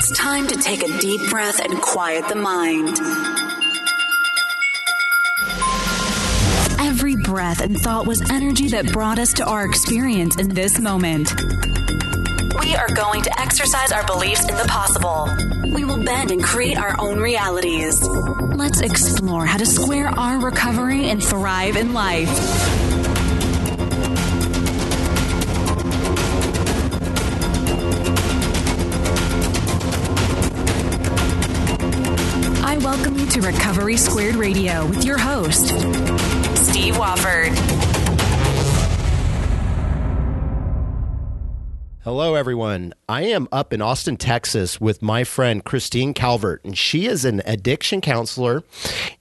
It's time to take a deep breath and quiet the mind. Every breath and thought was energy that brought us to our experience in this moment. We are going to exercise our beliefs in the possible. We will bend and create our own realities. Let's explore how to square our recovery and thrive in life. I welcome you to Recovery Squared Radio with your host, Steve Wofford. Hello, everyone. I am up in Austin, Texas with my friend Christine Calvert, and she is an addiction counselor,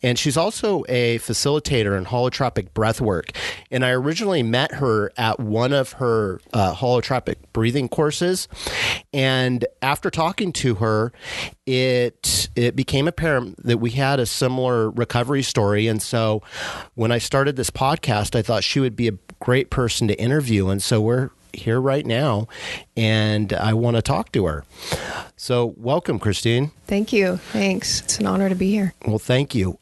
and she's also a facilitator in Holotropic Breathwork. And I originally met her at one of her holotropic breathing courses, and after talking to her, it became apparent that we had a similar recovery story. And so when I started this podcast, I thought she would be a great person to interview, and so we're here right now, and I want to talk to her. So welcome, Christine. Thank you. Thanks. It's an honor to be here. Well, thank you.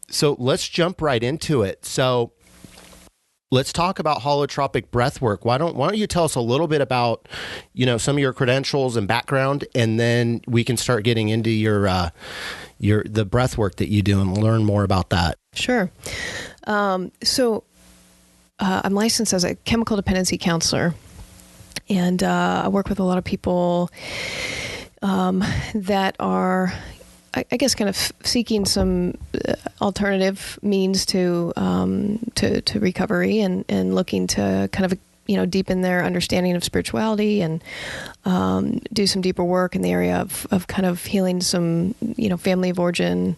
So let's jump right into it. So let's talk about holotropic breathwork. Why don't you tell us a little bit about, some of your credentials and background, and then we can start getting into the breathwork that you do and learn more about that. Sure. So I'm licensed as a chemical dependency counselor, and I work with a lot of people that are, I guess, kind of seeking some alternative means to recovery and looking to kind of deepen their understanding of spirituality and do some deeper work in the area of kind of healing some family of origin,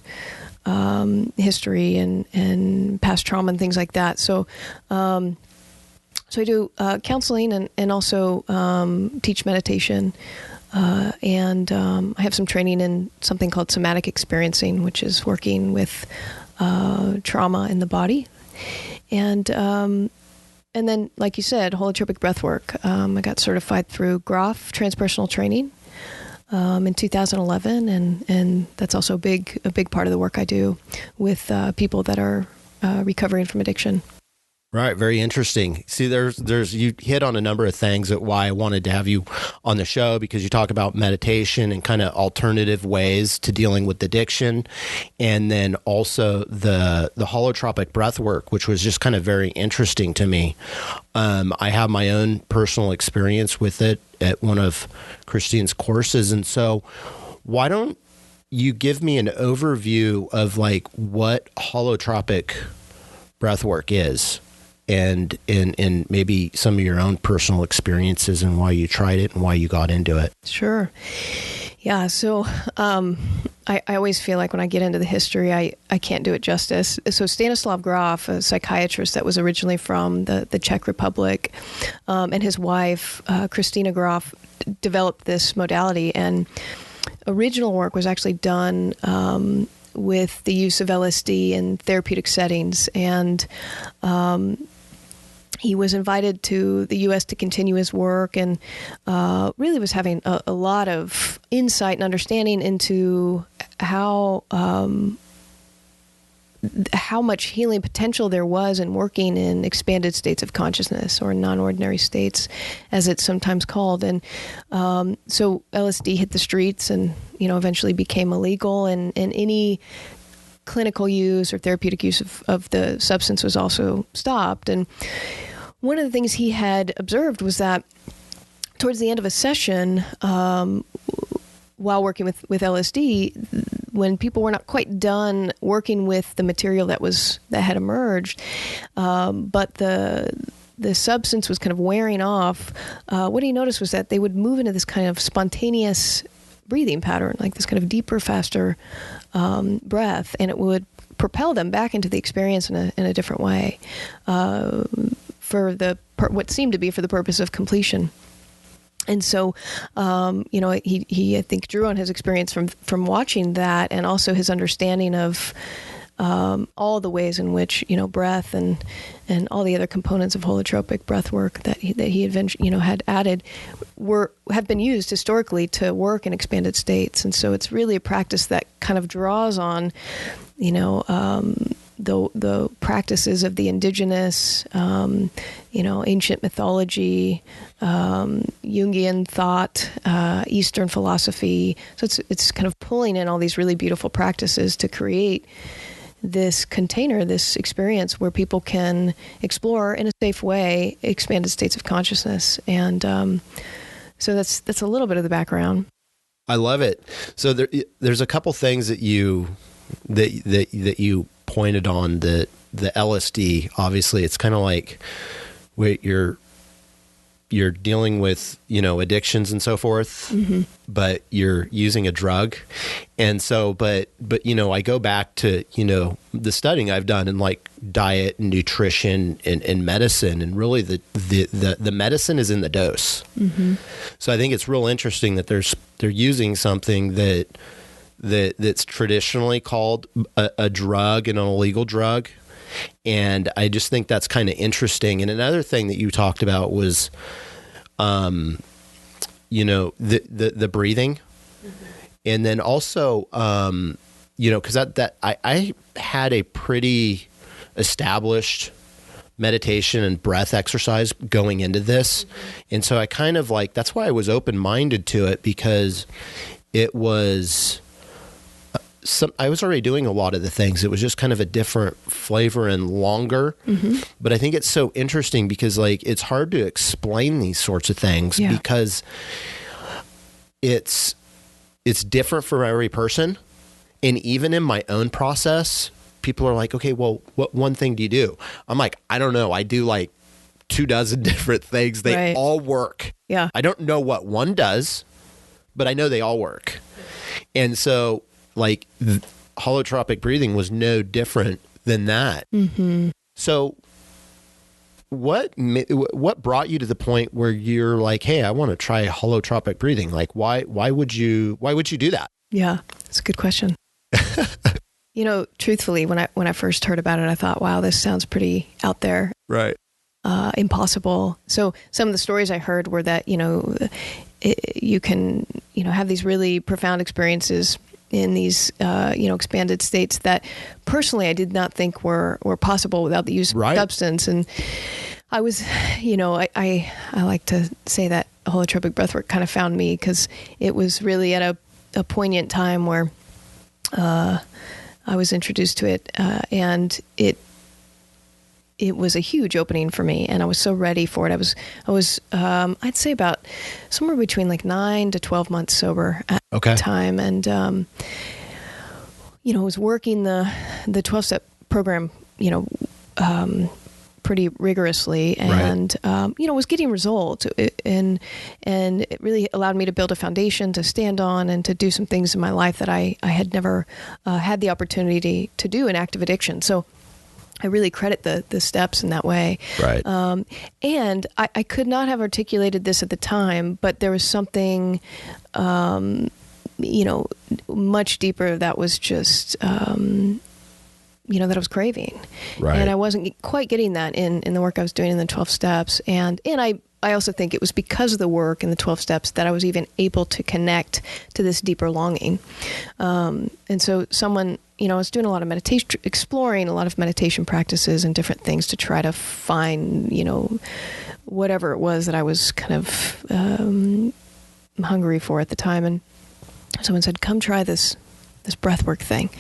history and past trauma and things like that. So I do counseling and also teach meditation. And I have some training in something called Somatic Experiencing, which is working with trauma in the body. And then, like you said, holotropic breathwork. I got certified through GROF, Transpersonal training, in 2011, and that's also a big part of the work I do with people that are recovering from addiction. Right. Very interesting. See, there's you hit on a number of things that why I wanted to have you on the show, because you talk about meditation and kind of alternative ways to dealing with addiction. And then also the holotropic breath work, which was just kind of very interesting to me. I have my own personal experience with it at one of Christine's courses. And so why don't you give me an overview of like what holotropic breathwork is? And maybe some of your own personal experiences and why you tried it and why you got into it. Sure. Yeah. So I always feel like when I get into the history, I can't do it justice. So Stanislav Grof, a psychiatrist that was originally from the Czech Republic, and his wife, Christina Grof, developed this modality. And original work was actually done with the use of LSD in therapeutic settings. And he was invited to the U.S. to continue his work and really was having a lot of insight and understanding into how much healing potential there was in working in expanded states of consciousness, or non-ordinary states, as it's sometimes called. And so LSD hit the streets and, eventually became illegal, and any clinical use or therapeutic use of the substance was also stopped. And one of the things he had observed was that towards the end of a session, while working with LSD, when people were not quite done working with the material that had emerged, but the substance was kind of wearing off, what he noticed was that they would move into this kind of spontaneous breathing pattern, like this kind of deeper, faster breath, and it would propel them back into the experience in a different way, for what seemed to be for the purpose of completion. And so, he I think drew on his experience from watching that, and also his understanding of all the ways in which, breath and all the other components of holotropic breathwork that he had added have been used historically to work in expanded states. And so it's really a practice that kind of draws on, the practices of the indigenous, ancient mythology, Jungian thought, Eastern philosophy. So it's kind of pulling in all these really beautiful practices to create this container, this experience where people can explore in a safe way expanded states of consciousness. And so that's a little bit of the background. I love it. So there's a couple things that you pointed on. The LSD, obviously, it's kind of like you're dealing with, addictions and so forth, mm-hmm. but you're using a drug. And so, but, I go back to, the studying I've done in like diet and nutrition and medicine, and really the medicine is in the dose. Mm-hmm. So I think it's real interesting that they're using something that's traditionally called a drug and an illegal drug. And I just think that's kind of interesting. And another thing that you talked about was, the breathing, mm-hmm. and then also, because I had a pretty established meditation and breath exercise going into this, mm-hmm. and so I kind of that's why I was open-minded to it, because it was. I was already doing a lot of the things. It was just kind of a different flavor and longer. Mm-hmm. But I think it's so interesting because it's hard to explain these sorts of things, yeah. because it's different for every person. And even in my own process, people are like, okay, well, what one thing do you do? I'm like, I don't know. I do 24 different things. They right. all work. Yeah. I don't know what one does, but I know they all work. And so holotropic breathing was no different than that. Mm-hmm. So what brought you to the point where you're like, hey, I want to try holotropic breathing? Why would you do that? Yeah, that's a good question. Truthfully, when I first heard about it, I thought, wow, this sounds pretty out there. Right. Impossible. So some of the stories I heard were that, you can, have these really profound experiences in these, expanded states that personally I did not think were possible without the use of right. substance. And I was, I like to say that holotropic breathwork kind of found me, because it was really at a poignant time where I was introduced to it, and it was a huge opening for me, and I was so ready for it. I was I'd say about somewhere between 9 to 12 months sober at the time, and I was working the 12-step program, pretty rigorously, and right. Was getting results, and it really allowed me to build a foundation to stand on and to do some things in my life that I had never had the opportunity to do in active addiction. So I really credit the steps in that way. Right. And I could not have articulated this at the time, but there was something, much deeper that was just, that I was craving. Right. And I wasn't quite getting that in the work I was doing in the 12 steps. And I also think it was because of the work in the 12 steps that I was even able to connect to this deeper longing. And so I was doing a lot of meditation, exploring a lot of meditation practices and different things to try to find, whatever it was that I was kind of hungry for at the time. And someone said, come try this breathwork thing.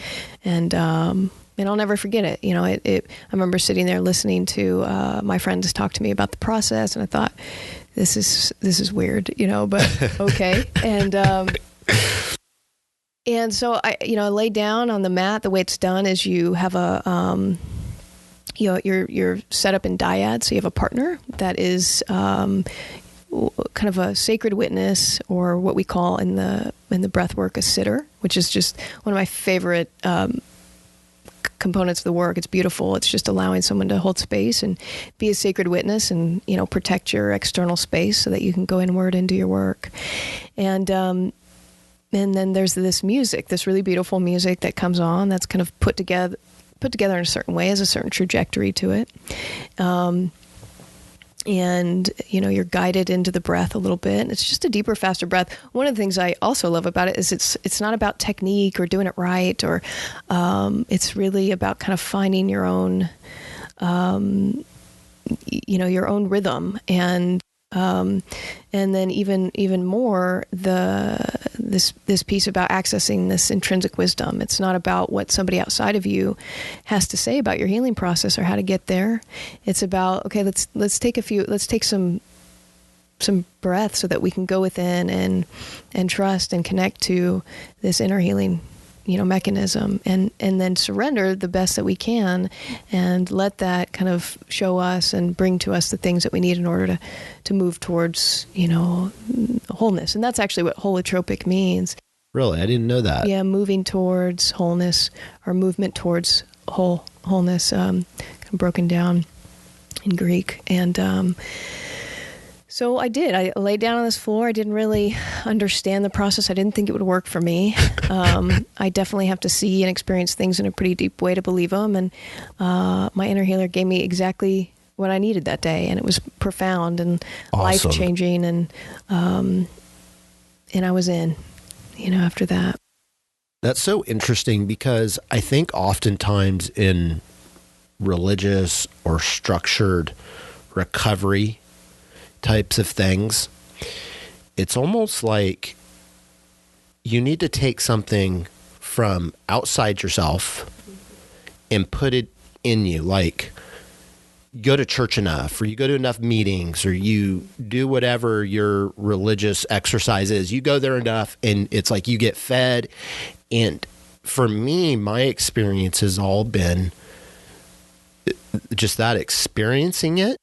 And I'll never forget it. I remember sitting there listening to my friends talk to me about the process, and I thought, this is weird, but okay. And so I lay down on the mat. The way it's done is you have you're set up in dyad, so you have a partner that is kind of a sacred witness, or what we call in the breathwork a sitter, which is just one of my favorite components of the work. It's beautiful. It's just allowing someone to hold space and be a sacred witness, and protect your external space so that you can go inward and do your work. And then there's this music, this really beautiful music that comes on, that's kind of put put together in a certain way, has a certain trajectory to it. And, you're guided into the breath a little bit. And it's just a deeper, faster breath. One of the things I also love about it is it's not about technique or doing it right, or it's really about kind of finding your own, your own rhythm. And then even more, this piece about accessing this intrinsic wisdom. It's not about what somebody outside of you has to say about your healing process or how to get there. It's about, okay, let's take some breath so that we can go within and trust and connect to this inner healing mechanism, and then surrender the best that we can, and let that kind of show us and bring to us the things that we need in order to move towards, wholeness. And that's actually what holotropic means. Really? I didn't know that. Yeah, moving towards wholeness, or movement towards wholeness, kind of broken down in Greek. And so I did. I laid down on this floor. I didn't really understand the process. I didn't think it would work for me. I definitely have to see and experience things in a pretty deep way to believe them. And my inner healer gave me exactly what I needed that day, and it was profound and awesome. Life-changing. And I was in, after that. That's so interesting, because I think oftentimes in religious or structured recovery types of things, it's almost like you need to take something from outside yourself and put it in you. Like, you go to church enough, or you go to enough meetings, or you do whatever your religious exercise is. You go there enough, and it's like you get fed. And for me, my experience has all been just that, experiencing it.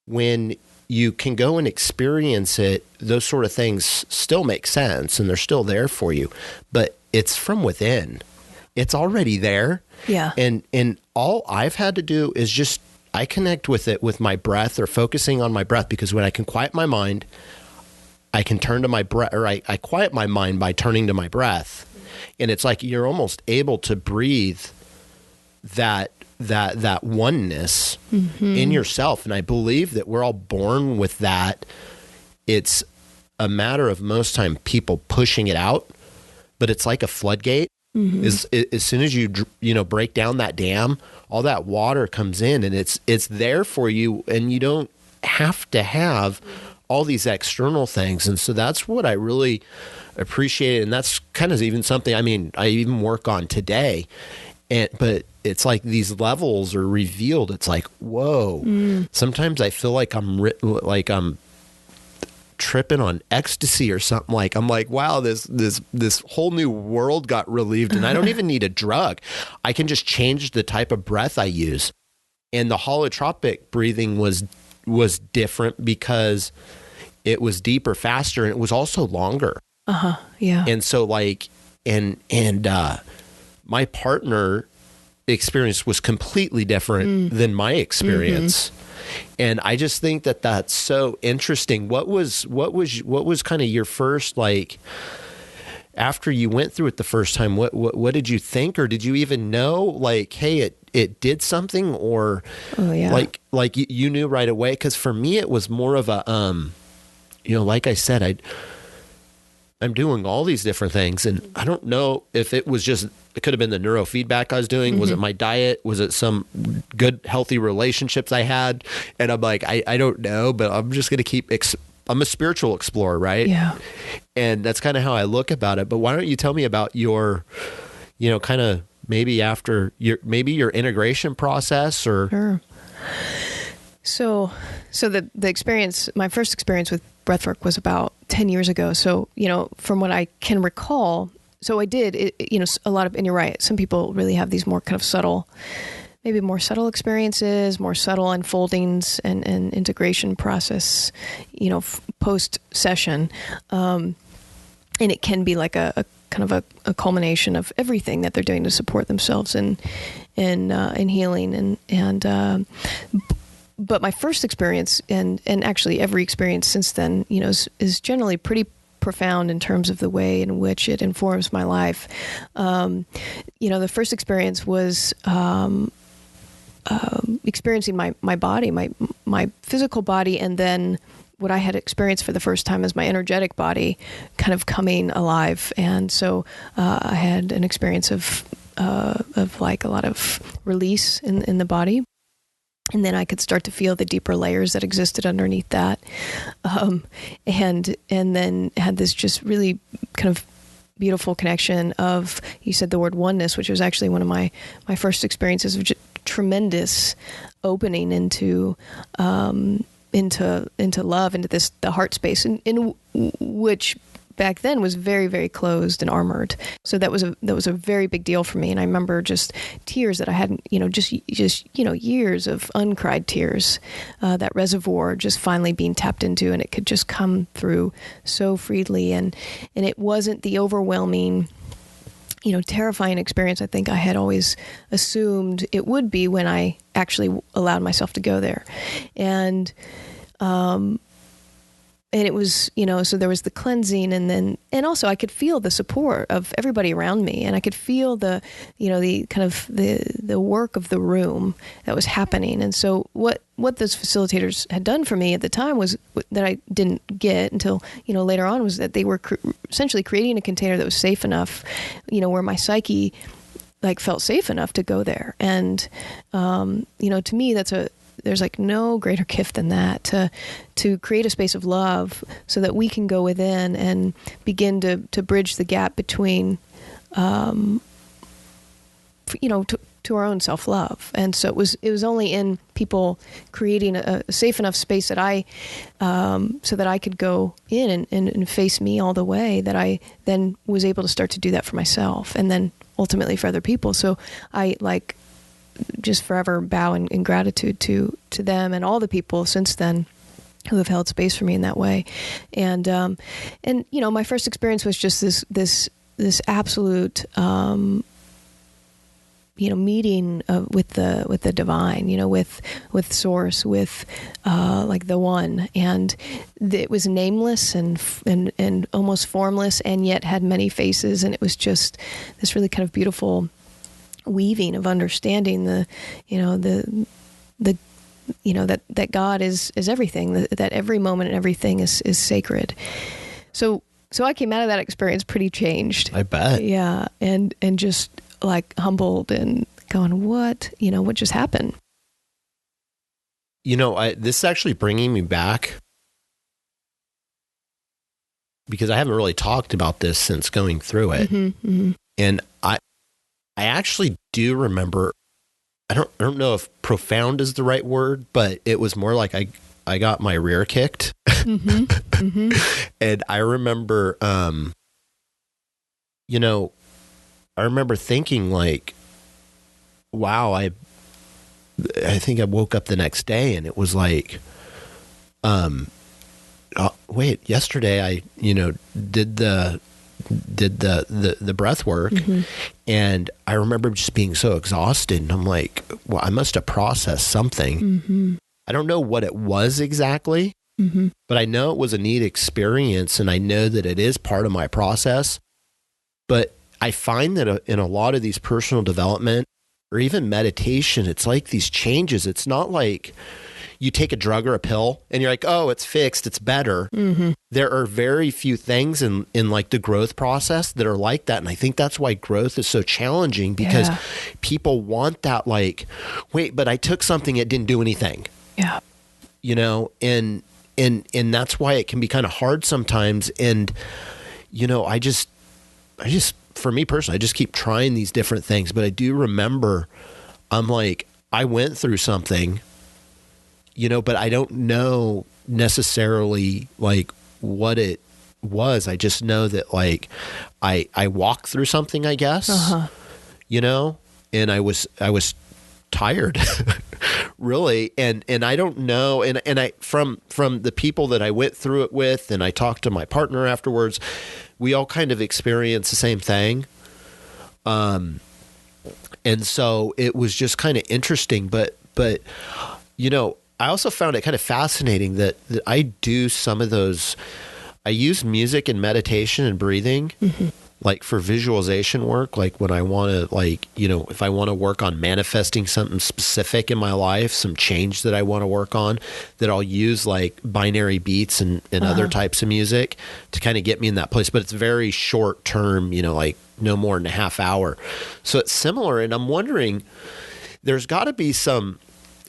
When you can go and experience it, those sort of things still make sense, and they're still there for you, but it's from within. It's already there. Yeah. And all I've had to do is just, I connect with it with my breath, or focusing on my breath, because when I can quiet my mind, I can turn to my breath, or I quiet my mind by turning to my breath. And it's like you're almost able to breathe that oneness in yourself. And I believe that we're all born with that. It's a matter of most time people pushing it out, but it's like a floodgate. As soon as you break down that dam, all that water comes in, and it's there for you, and you don't have to have all these external things. And so that's what I really appreciate. And that's kind of even something, I even work on today. But it's like these levels are revealed. It's like, whoa. Sometimes I feel like I'm tripping on ecstasy or something. Like, I'm like, wow, this whole new world got relieved, and I don't even need a drug. I can just change the type of breath I use. And the holotropic breathing was different because it was deeper, faster, and it was also longer. Yeah. And so my partner experience was completely different than my experience. And I just think that that's so interesting. What was kind of your first, like, after you went through it the first time, what did you think, or did you even know, like, hey, it did something, or like you knew right away? Because for me, it was more of a, like I said, I'm doing all these different things, and I don't know if it was just, it could have been the neurofeedback I was doing. Was it my diet? Was it some good, healthy relationships I had? And I'm like, I don't know, but I'm just going to keep, I'm a spiritual explorer, right? Yeah. And that's kind of how I look about it. But why don't you tell me about your, kind of maybe after your integration process, or. Sure. So the experience, my first experience with breathwork was about 10 years ago. So, from what I can recall, so I did, a lot of, and you're right, some people really have these more kind of subtle, maybe more subtle experiences, more subtle unfoldings and integration process, post-session. And it can be like a kind of a culmination of everything that they're doing to support themselves in healing. But my first experience, and actually every experience since then, is generally pretty profound in terms of the way in which it informs my life. The first experience was experiencing my body, my physical body, and then what I had experienced for the first time as my energetic body kind of coming alive. And so I had an experience of like a lot of release in the body. And then I could start to feel the deeper layers that existed underneath that. And then had this just really kind of beautiful connection of, you said the word oneness, which was actually one of my first experiences of just tremendous opening into love, into the heart space, in which back then was very, very closed and armored. So that was a very big deal for me. And I remember just tears that I hadn't, just years of uncried tears, that reservoir just finally being tapped into, and it could just come through so freely. And it wasn't the overwhelming, terrifying experience I think I had always assumed it would be when I actually allowed myself to go there. And it was, so there was the cleansing, and also I could feel the support of everybody around me, and I could feel the kind of the work of the room that was happening. And so what those facilitators had done for me at the time was that I didn't get until, later on, was that they were essentially creating a container that was safe enough, where my psyche felt safe enough to go there. And, to me, there's no greater gift than that, to create a space of love so that we can go within and begin to bridge the gap between, to our own self-love. And so it was only in people creating a safe enough space that so that I could go in and face me all the way, that I then was able to start to do that for myself, and then ultimately for other people. So I just forever bow in gratitude to them and all the people since then who have held space for me in that way. And my first experience was just this absolute, meeting with the divine, with source, with the one. And it was nameless and almost formless, and yet had many faces. And it was just this really kind of beautiful weaving of understanding that God is everything, that every moment and everything is sacred. So I came out of that experience pretty changed. I bet. Yeah. And just humbled and going, what just happened? This is actually bringing me back, because I haven't really talked about this since going through it. Mm-hmm, mm-hmm. And I actually do remember, I don't know if profound is the right word, but it was more like I got my rear kicked. Mm-hmm, mm-hmm. And I remember, I remember thinking wow, I think I woke up the next day and it was wait, yesterday I, did the breath work, mm-hmm. and I remember just being so exhausted, and I'm like, well, I must have processed something. Mm-hmm. I don't know what it was exactly, mm-hmm. but I know it was a neat experience, and I know that it is part of my process. But I find that in a lot of these personal development or even meditation, it's like these changes. It's not like you take a drug or a pill and you're like, oh, it's fixed, it's better. Mm-hmm. There are very few things in the growth process that are like that. And I think that's why growth is so challenging, because people want that, wait, but I took something, it didn't do anything. Yeah. And that's why it can be kind of hard sometimes. And, I just, for me personally, I just keep trying these different things. But I do remember, I'm like, I went through something, but I don't know necessarily what it was. I just know that I walked through something, I guess, and I was tired really. And I don't know. And I, from the people that I went through it with, and I talked to my partner afterwards, we all kind of experienced the same thing. And so it was just kind of interesting, but I also found it kind of fascinating that I do some of those I use music and meditation and breathing, like for visualization work, like when I want to, like, you know, if I want to work on manifesting something specific in my life, some change that I want to work on, that I'll use like binary beats and other types of music to kind of get me in that place. But it's very short term, you know, like no more than a half hour. So it's similar. And I'm wondering, there's got to be some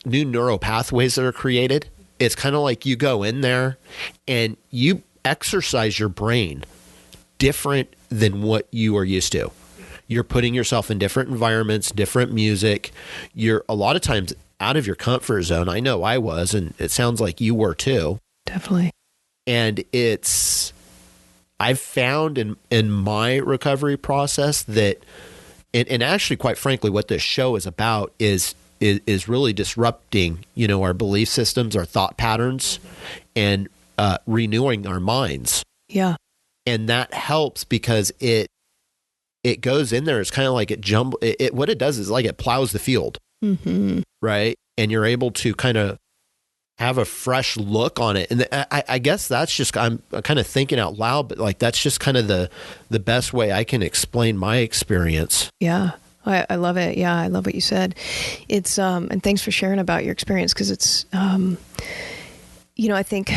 new neural pathways that are created. It's kind of like you go in there and you exercise your brain different than what you are used to. You're putting yourself in different environments, different music. You're a lot of times out of your comfort zone. I know I was, and it sounds like you were too. Definitely. And I've found in my recovery process that, and actually, quite frankly, what this show is about is really disrupting, you know, our belief systems, our thought patterns, and renewing our minds. Yeah. And that helps because it goes in there. It's kind of like what it does is like it plows the field, right? And you're able to kind of have a fresh look on it. And I guess that's just, I'm kind of thinking out loud, but like, that's just kind of the best way I can explain my experience. Yeah. I love it. Yeah. I love what you said. It's, and thanks for sharing about your experience. Cause it's, you know, I think,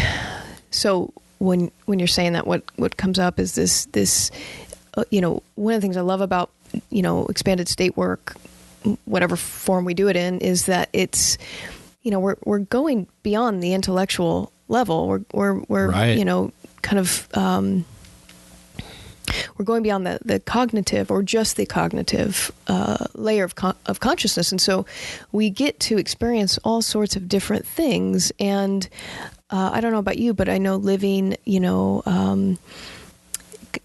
so when you're saying that, what comes up is this, you know, one of the things I love about, you know, expanded state work, whatever form we do it in, is that it's, you know, we're going beyond the intellectual level. We're right. You know, kind of, we're going beyond the cognitive, or just the cognitive layer of consciousness. And so we get to experience all sorts of different things. And I don't know about you, but I know living, you know,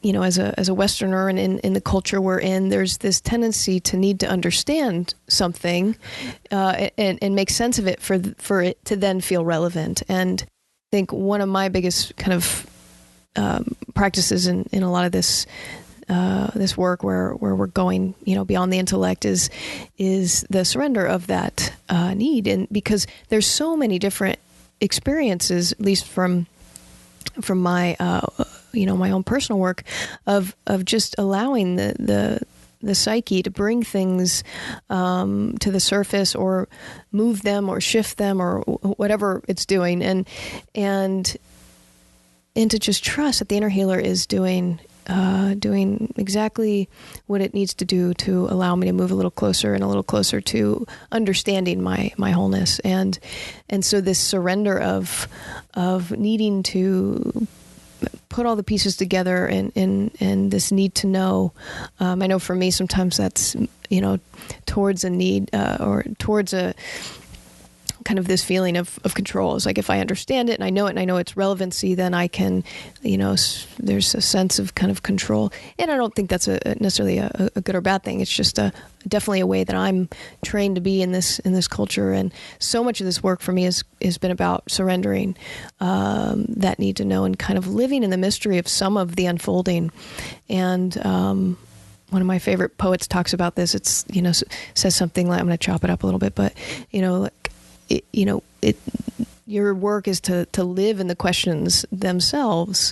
as a Westerner and in the culture we're in, there's this tendency to need to understand something and make sense of it for it to then feel relevant. And I think one of my biggest kind of practices in a lot of this work where we're going, you know, beyond the intellect is the surrender of that need. And because there's so many different experiences, at least from my you know, my own personal work of just allowing the psyche to bring things to the surface, or move them, or shift them, or whatever it's doing, and to just trust that the inner healer is doing exactly what it needs to do to allow me to move a little closer to understanding my wholeness. And so this surrender of needing to put all the pieces together and this need to know. I know for me, sometimes that's, you know, towards a need or towards a kind of this feeling of control. It's like, if I understand it and I know its relevancy, then I can, you know, there's a sense of kind of control. And I don't think that's necessarily a good or bad thing. It's just definitely a way that I'm trained to be in this culture. And so much of this work for me has been about surrendering that need to know, and kind of living in the mystery of some of the unfolding. And one of my favorite poets talks about this. It's, you know, says something like, I'm going to chop it up a little bit, but, you know, like, your work is to live in the questions themselves.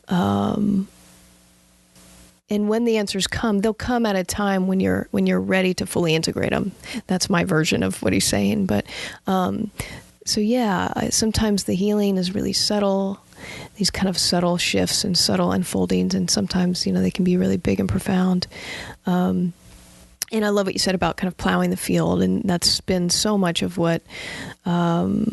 And when the answers come, they'll come at a time when you're ready to fully integrate them. That's my version of what he's saying. But, so yeah, sometimes the healing is really subtle, these kind of subtle shifts and subtle unfoldings. And sometimes, you know, they can be really big and profound. And I love what you said about kind of plowing the field. And that's been so much of what, you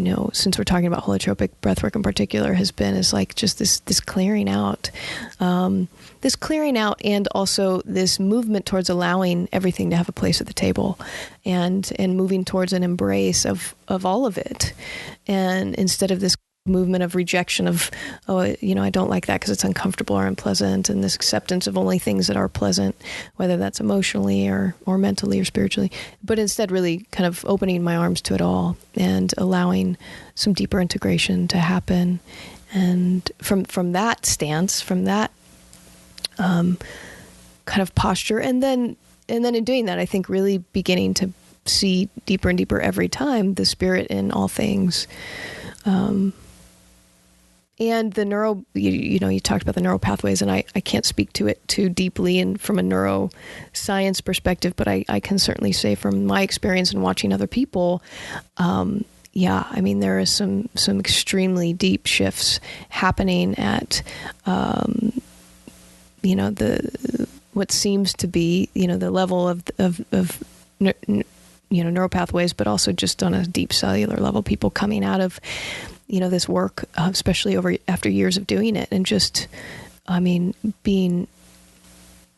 know, since we're talking about holotropic breathwork in particular, has been, is like just this clearing out, and also this movement towards allowing everything to have a place at the table, and moving towards an embrace of all of it. And instead of this movement of rejection of, oh, you know, I don't like that because it's uncomfortable or unpleasant, and this acceptance of only things that are pleasant, whether that's emotionally or mentally or spiritually, but instead really kind of opening my arms to it all and allowing some deeper integration to happen. And from that stance, from that kind of posture, and then in doing that, I think really beginning to see deeper and deeper every time the spirit in all things. And the you talked about the neural pathways, and I can't speak to it too deeply and from a neuroscience perspective, but I can certainly say from my experience and watching other people, there is some extremely deep shifts happening at, what seems to be, the level of neural pathways, but also just on a deep cellular level, people coming out of, this work, especially after years of doing it, and just, being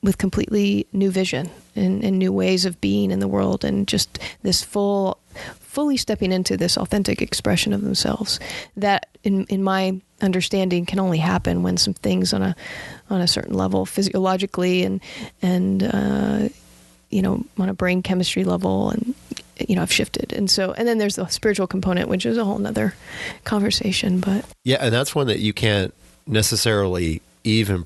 with completely new vision and new ways of being in the world, and just this fully stepping into this authentic expression of themselves that in my understanding can only happen when some things on a certain level physiologically and on a brain chemistry level and have shifted. And then there's the spiritual component, which is a whole nother conversation. But yeah, and that's one that you can't necessarily even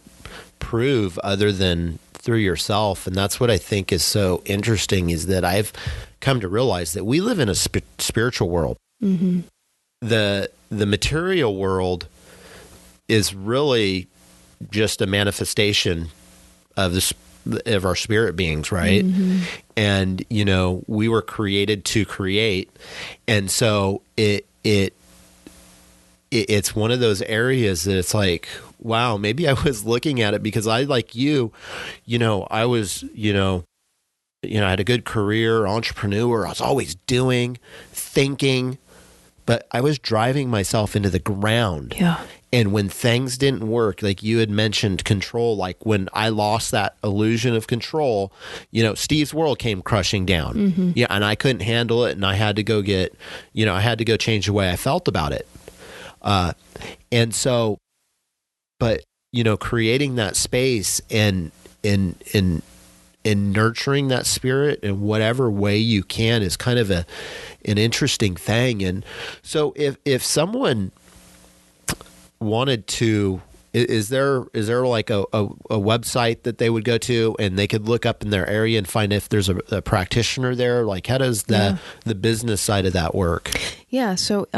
prove other than through yourself. And that's what I think is so interesting, is that I've come to realize that we live in a spiritual world. Mm-hmm. The material world is really just a manifestation of of our spirit beings, right? Mm-hmm. And we were created to create, and so it's one of those areas that it's like, wow, maybe I was looking at it because I, like you, I was, I had a good career, entrepreneur. I was always doing, thinking, but I was driving myself into the ground. Yeah. And when things didn't work, like you had mentioned control, like when I lost that illusion of control, Steve's world came crushing down. Mm-hmm. Yeah. And I couldn't handle it. And I had to go change the way I felt about it. And so, but, creating that space and nurturing that spirit in whatever way you can is kind of an interesting thing. And so if someone wanted to, is there like a website that they would go to and they could look up in their area and find if there's a practitioner there? Like, how does the business side of that work? Yeah. So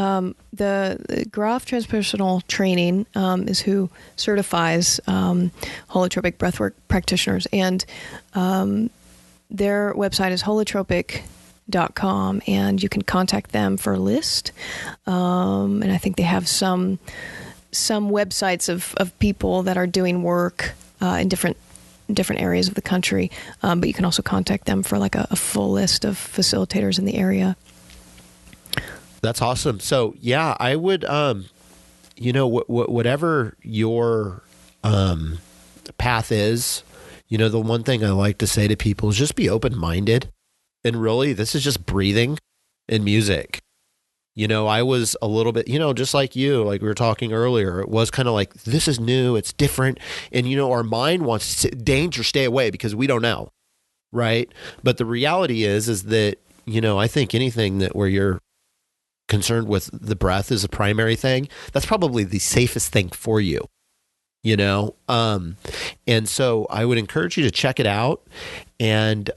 the Groff Transpersonal training is who certifies holotropic breathwork practitioners, and their website is holotropic.com, and you can contact them for a list. And I think they have some websites of people that are doing work in different areas of the country, but you can also contact them for like a full list of facilitators in the area. That's awesome. So yeah, I would, whatever your path is, the one thing I like to say to people is just be open-minded. And really, this is just breathing and music. I was a little bit, just like you, like we were talking earlier, it was kind of like, this is new, it's different. And, our mind wants to danger, stay away because we don't know. Right. But the reality is that, I think anything where you're concerned with the breath is a primary thing, that's probably the safest thing for you, and so I would encourage you to check it out and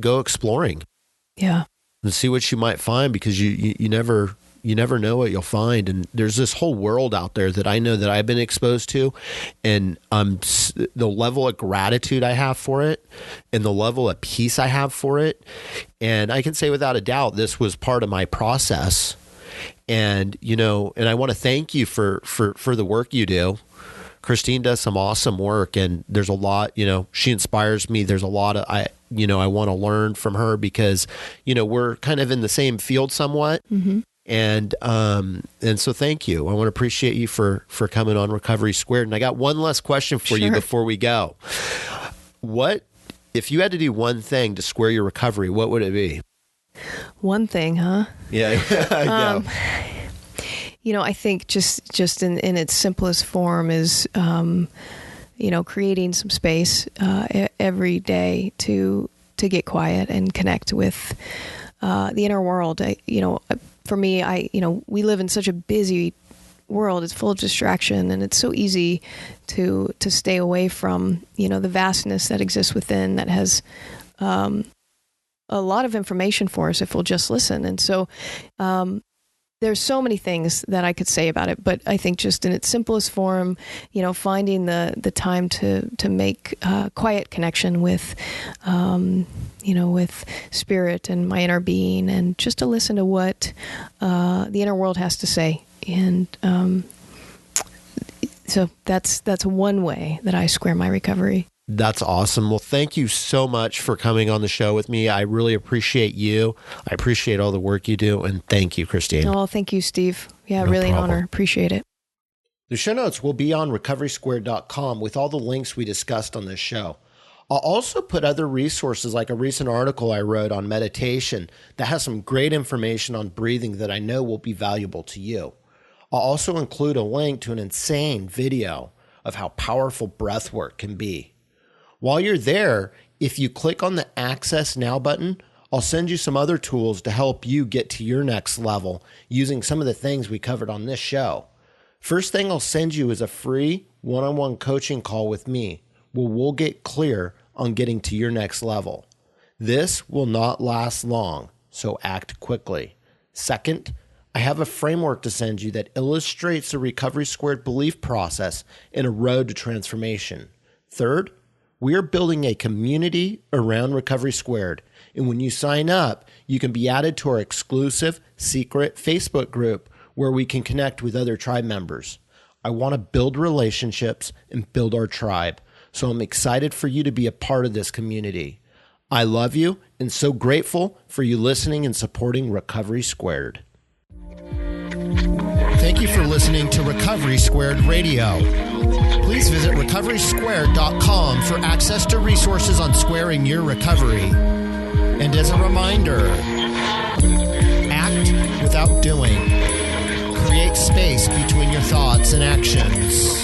go exploring. Yeah. And see what you might find, because you never know what you'll find. And there's this whole world out there that I know that I've been exposed to, and the level of gratitude I have for it and the level of peace I have for it. And I can say without a doubt, this was part of my process. And, and I want to thank you for the work you do. Christine does some awesome work, and there's a lot, she inspires me. There's a lot I want to learn from her because, we're kind of in the same field somewhat. Mm-hmm. And so thank you. I want to appreciate you for coming on Recovery Squared. And I got one last question for you before we go. What, if you had to do one thing to square your recovery, what would it be? One thing, huh? Yeah. I know. I think just in its simplest form is, creating some space every day to get quiet and connect with the inner world. For me, we live in such a busy world. It's full of distraction, and it's so easy to stay away from, the vastness that exists within, that has a lot of information for us if we'll just listen. And so there's so many things that I could say about it, but I think just in its simplest form, finding the time to make quiet connection with, with spirit and my inner being, and just to listen to what the inner world has to say. And so that's one way that I square my recovery. That's awesome. Well, thank you so much for coming on the show with me. I really appreciate you. I appreciate all the work you do. And thank you, Christine. Oh, thank you, Steve. Yeah, No really problem. an honor. Appreciate it. The show notes will be on recoverysquared.com with all the links we discussed on this show. I'll also put other resources like a recent article I wrote on meditation that has some great information on breathing that I know will be valuable to you. I'll also include a link to an insane video of how powerful breath work can be. While you're there, if you click on the Access Now button, I'll send you some other tools to help you get to your next level using some of the things we covered on this show. First thing I'll send you is a free one-on-one coaching call with me where we'll get clear on getting to your next level. This will not last long, so act quickly. Second, I have a framework to send you that illustrates the Recovery Squared belief process in a road to transformation. Third, we are building a community around Recovery Squared, and when you sign up, you can be added to our exclusive secret Facebook group where we can connect with other tribe members. I want to build relationships and build our tribe, so I'm excited for you to be a part of this community. I love you and so grateful for you listening and supporting Recovery Squared. Thank you for listening to Recovery Squared Radio. Please visit recoverysquared.com for access to resources on squaring your recovery. And as a reminder, act without doing. Create space between your thoughts and actions.